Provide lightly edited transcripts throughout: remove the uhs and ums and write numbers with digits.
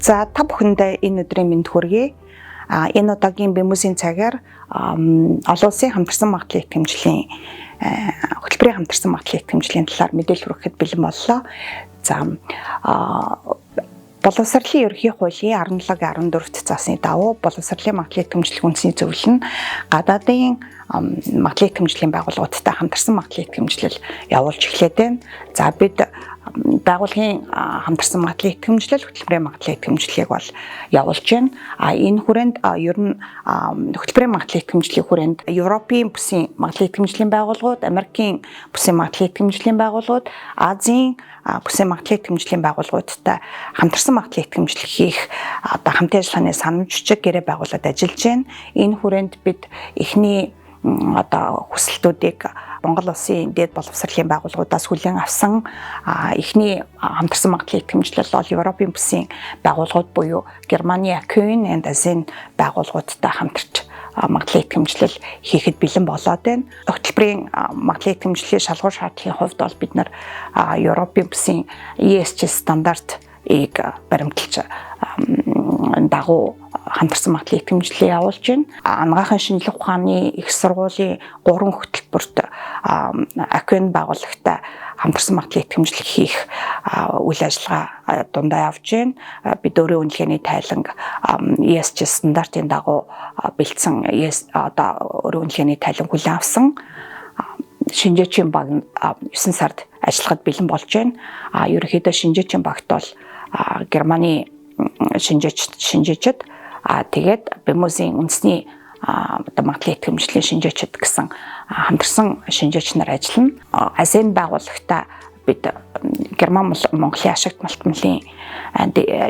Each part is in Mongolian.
За та бүхэндээ энэ өдрийн мэнд хүргэе. Энэ удаагийн Бэмүсийн цагаар олон улсын хамтарсан магадлалын итгэмжлийн хөтөлбөрийн хамтарсан магадлалын итгэмжлийн талаар мэдээлэл хүргэхэд бэлэн боллоо. За боловсролын ерөнхий хуулийн 17-14 засны дагуу боловсролын магадлалын итгэмжлэх үндэсний зөвлөл нь гадаадын магадлалын итгэмжлийн байгууллагуудтай хамтарсан магадлалын итгэмжлэл явуулж эхлэв байна. За бид байгууллагын хамтарсан магадлалын итгэмжлэл, хөтөлбөрийн магадлалын итгэмжлэлийг бол явуулж байна. Энэ хүрээнд ер нь хөтөлбөрийн магадлалын итгэмжлэлийн хүрээнд Европын бүсийн магадлалын итгэмжлэлийн байгууллагууд, Америкийн бүсийн магадлалын итгэмжлэлийн байгууллагууд, Азийн бүсийн магадлалын итгэмжлэлийн байгууллагуудтай хамтарсан магадлалын итгэмжлэл хийх хамтын ажиллагааны санамж жижиг гэрээ байгуулад ажиллаж байна. Энэ хүрээнд бид эхний хүсэлтүүдийг Монгол улсын дээд боловсролын байгууллагуудаас хүлээн авсан. Эхний хамтарсан магадлалын итгэмжлэл бол Европын бүсийн байгууллагууд буюу Германы Акюн and Азийн байгууллагуудтай хамтарч магадлалын итгэмжлэл хийхэд бэлэн болоод байна. Хөтөлбөрийн магадлалын итгэмжлэлийн шалгуур шаардлагын хувьд бол бид нар Европын бүсийн ESG стандартыг баримталж дагуу хамтарсан магадлалын итгэмжлэлийг явуулж байна. Анагаахын шинжилгээ ухааны их сургуулийн 3 хөтөлбөрт Акюн байгууллагатай хамтарсан магадлалын итгэмжлэл хийх үйл ажиллагаа дундаа явж байна. Бид өөрийн үнэлгээний тайланг ESG стандартын дагуу бэлдсэн өөрийн үнэлгээний тайланг хүлээн авсан. Шинжээчийн баг 9 сард ажиллахад бэлэн болж байна. Ерөнхийдөө шинжээчийн багт бол Германы шинжээчид тэгээд Бэмүсийн үндэсний магадлалын итгэмжлэлийн шинжээчид гэсэн хамтарсан шинжээч нар ажиллана. Азийн байгууллагатай бид Герман Монголын ашигт малтмлын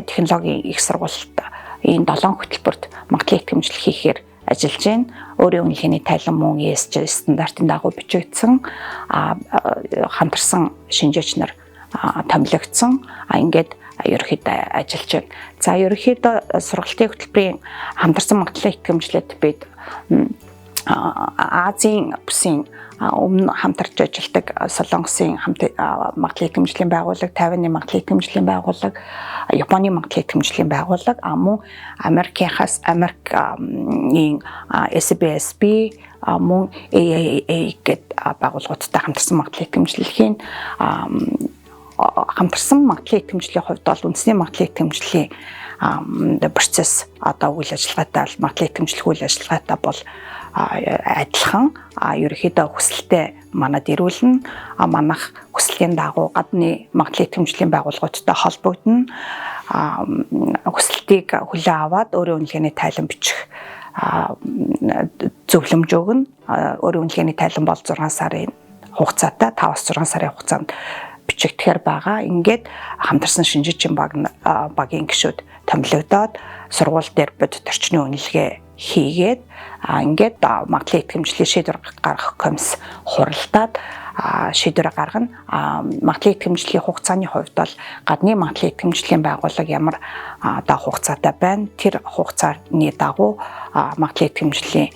технологийн их сургуульд энэ 7 хөтөлбөрт магадлалын итгэмжлэл хийхээр ажиллаж байна. Өөрийн үнэлгээний тайлан мөн ESG стандартын дагуу бичигдсэн хамтарсан шинжээч нар томилогдсон. Ингээд ерөнхийдөө ажиллаж байна. За ерөнхийдөө сургалтын хөтөлбөрийн хамтарсан магадлалын итгэмжлэлд бид Азийн бүсийн өмнө хамтарч ажилладаг Солонгосын магадлалын итгэмжлэлийн байгууллага, Тайваны магадлалын итгэмжлэлийн байгууллага, Японы магадлалын итгэмжлэлийн байгууллага, мөн Америкийнхаас Америкийн SBSB мөн AAA гэдэг байгууллагуудтай хамтарсан магадлалын итгэмжлэлийн хамтарсан магадлалын итгэмжлэлийн хувьд бол үндэсний магадлалын итгэмжлэлийн процесс үйл ажиллагаатай магадлалын итгэмжлэх үйл ажиллагаатай бол адилхан. Ерөнхийдөө хүсэлтэд манад ирүүлнэ. Манайх хүслийн дагуу гадны магадлалын итгэмжлэлийн байгууллагуудтай холбогдно. Хүсэлтийг хүлээн аваад өөрийн үнэлгээний тайлан бичих зөвлөмж өгнө. Өөрийн үнэлгээний тайлан бол 6 сарын хугацаатай 5-6 сарын хугацаанд бичигдэхээр байгаа. Ингээд хамтарсан шинжээчийн багийн гишүүд томилогдоод сургууль дээр бодит орчны үнэлгээ хийгээд ингээд магадлалын итгэмжлэлийн шийдвэр гаргах комисс хуралдаад шийдвэр гаргана. Магадлалын итгэмжлэлийн хугацааны хувьд бол гадны магадлалын итгэмжлэлийн байгууллага ямар хугацаатай байна. Тэр хугацааны дагуу магадлалын итгэмжлэлийн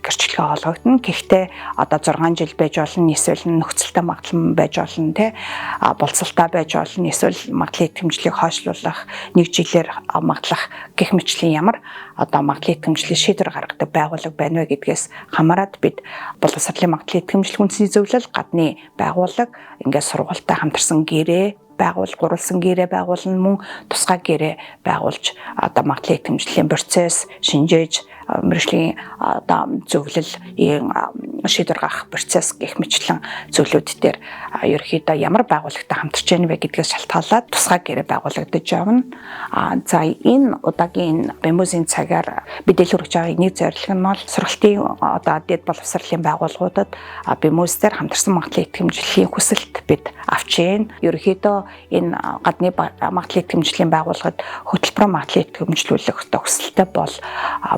гэрчлэгээ олгогдно. Гэхдээ 6 жил байж болно, эсвэл нөхцөлтэй магадлал байж болно, болцолтой байж болно, эсвэл магадлалын итгэмжлэлийг хойшлуулах, 1 жилээр магадлах гэх мэтлийн ямар магадлалын итгэмжлэлийн шийдвэр гаргадаг байгууллага байна вэ гэдгээс хамаарат бид боловсролын магадлалын итгэмжлэх үндэсний зөвлөл, гадны байгууллага, ингээд сургуультай хамтарсан гэрээ гурвалсан гэрээ байгуулна, мөн тусгай гэрээ байгуулж магадлалын итгэмжлэлийн процесс, шинжээж мэргэжлийн зөвлөл, шийдвэр гаргах процесс гэх мэтлэн зөвлөд дээр ерөнхийдөө ямар байгууллагатай хамтарч байна вэ гэдгээс шалтгаалаад тусгай гэрээ байгуулагдаж явна. За энэ удаагийн Бэмүсийн цагаар мэдээлэл хүргэж байгаа нэг зорилго нь бол сургалтын дээд боловсролын байгууллагуудад Бэмүс дээр хамтарсан магадлалын итгэмжлэлийн хүсэлт бид авч байна. Ерөнхийдөө энэ гадны магадлалын итгэмжлэлийн байгууллагад хөтөлбөрийн магадлалын итгэмжлүүлэх хүсэлтэй бол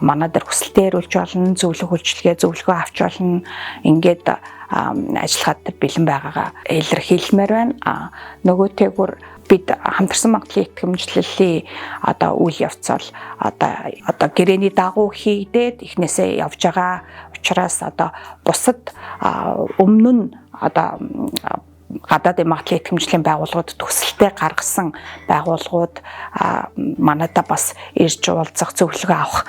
манай дээр хүсэлтээ ирүүлж болно, зөвлөгөө авч болно. Ингээд ажиллахад бэлэн байгаагаа илэрхийлмээр байна. Нөгөөтэйгүр бид хамтарсан магадлалын итгэмжлэлийн үйл явцал гэрээний дагуу хийгдээд эхнээсээ явж байгаа учраас бусад өмнө нь гадаадын магадлалын итгэмжлэлийн байгууллагуудад төсөлт хүсэлтэд гаргасан байгууллагууд манайда бас ирж уулзах зөвлөгөө авах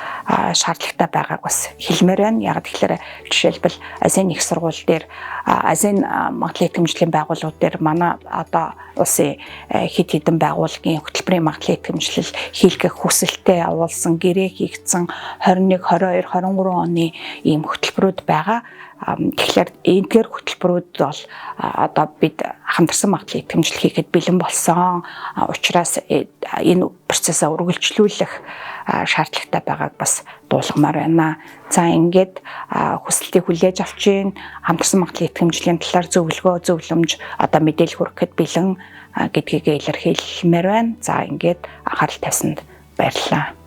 шаардлагатай байгааг бас хэлмээр байна. Яг тэгэхээр жишээлбэл Азийн их сургууль дээр Азийн магадлал итгэмжлэлийн байгууллагууд дээр манай одоо улсын хэд хэдэн байгууллагын хөтөлбөрийн магадлал итгэмжлэл хийлгэх хүсэлтэд явуулсан гэрээ хийгдсэн 21, 22, 23 оны ийм хөтөлбөрүүд байгаа. Тэгэхээр эдгээр хөтөлбөрүүд бол одоо бид хамтарсан магадлал итгэмжлэл хийхэд бэлэн болсон. Учираас энэ процессыг үргэлжлүүлэх шаардлагатай байгааг бас дуулгамаар байна. За ингээд хүсэлтийг хүлээж авч ийн хамтарсан магадлал итгэмжлэлийн талаар зөвлөмж одоо мэдээлэл хүргэхэд бэлэн гэдгийг илэрхийлмээр байна. За ингээд анхаарал тавьсанд баярлалаа.